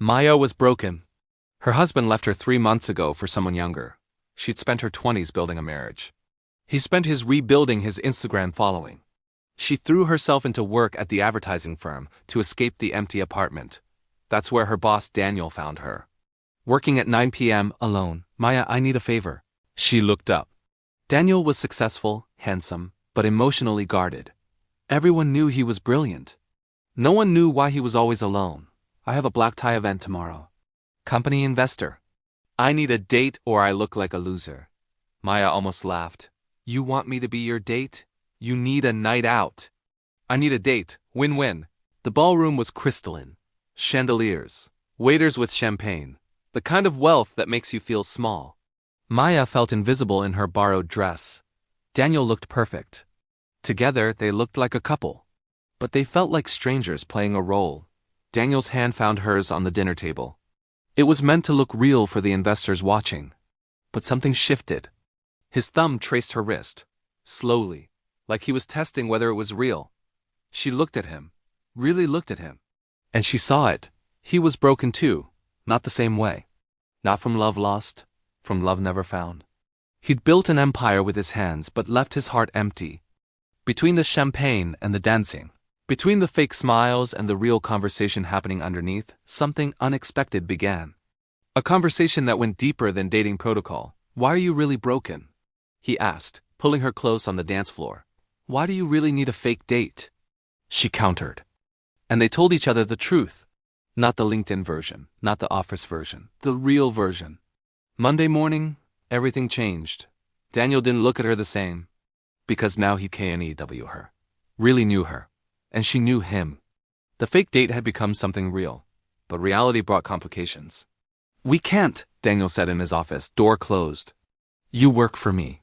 Maya was broken. Her husband left her 3 months ago for someone younger. She'd spent her 20s building a marriage. He spent his rebuilding his Instagram following. She threw herself into work at the advertising firm to escape the empty apartment. That's where her boss Daniel found her. Working at 9 p.m. alone. Maya, I need a favor. She looked up. Daniel was successful, handsome, but emotionally guarded. Everyone knew he was brilliant. No one knew why he was always alone. I have a black tie event tomorrow. Company investor. I need a date or I look like a loser. Maya almost laughed. You want me to be your date? You need a night out. I need a date. Win-win. The ballroom was crystalline. Chandeliers. Waiters with champagne. The kind of wealth that makes you feel small. Maya felt invisible in her borrowed dress. Daniel looked perfect. Together, they looked like a couple. But they felt like strangers playing a role. Daniel's hand found hers on the dinner table. It was meant to look real for the investors watching. But something shifted. His thumb traced her wrist. Slowly, like he was testing whether it was real. She looked at him. Really looked at him. And she saw it. He was broken too. Not the same way. Not from love lost. From love never found. He'd built an empire with his hands but left his heart empty. Between the champagne and the dancing, between the fake smiles and the real conversation happening underneath, something unexpected began. A conversation that went deeper than dating protocol. Why are you really broken? He asked, pulling her close on the dance floor. Why do you really need a fake date? She countered. And they told each other the truth. Not the LinkedIn version, not the office version, the real version. Monday morning, everything changed. Daniel didn't look at her the same. Because now he knew her. Really knew her. And she knew him. The fake date had become something real. But reality brought complications. We can't, Daniel said in his office, door closed. You work for me.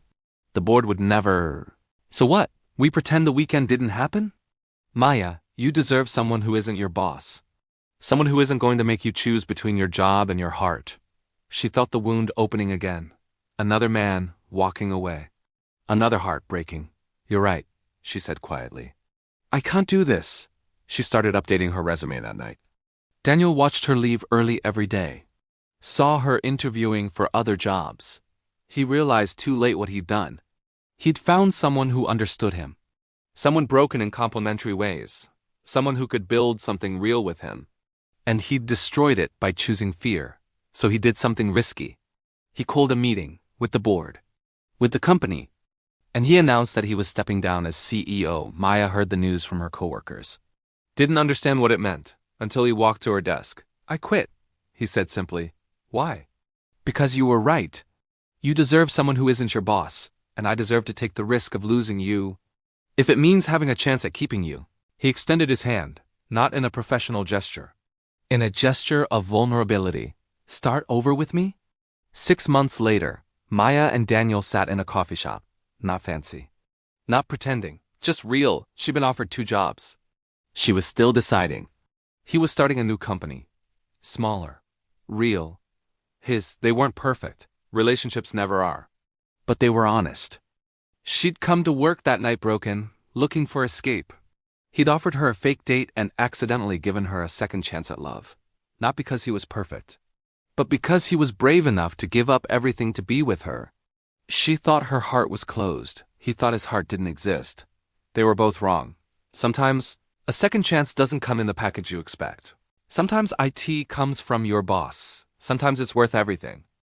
The board would never... So what? We pretend the weekend didn't happen? Maya, you deserve someone who isn't your boss. Someone who isn't going to make you choose between your job and your heart. She felt the wound opening again. Another man walking away. Another heart breaking. You're right, she said quietly. I can't do this. She started updating her resume that night. Daniel watched her leave early every day. Saw her interviewing for other jobs. He realized too late what he'd done. He'd found someone who understood him. Someone broken in complementary ways. Someone who could build something real with him. And he'd destroyed it by choosing fear. So he did something risky. He called a meeting with the board. With the company. And he announced that he was stepping down as CEO. Maya heard the news from her coworkers. Didn't understand what it meant until he walked to her desk. I quit, he said simply. Why? Because you were right. You deserve someone who isn't your boss, and I deserve to take the risk of losing you. If it means having a chance at keeping you. He extended his hand, not in a professional gesture. In a gesture of vulnerability. Start over with me? 6 months later, Maya and Daniel sat in a coffee shop. Not fancy. Not pretending. Just real. She'd been offered 2 jobs. She was still deciding. He was starting a new company. Smaller. Real. They weren't perfect. Relationships never are. But they were honest. She'd come to work that night broken, looking for escape. He'd offered her a fake date and accidentally given her a second chance at love. Not because he was perfect. But because he was brave enough to give up everything to be with her. She thought her heart was closed. He thought his heart didn't exist. They were both wrong. Sometimes, a second chance doesn't come in the package you expect. Sometimes IT comes from your boss. Sometimes it's worth everything.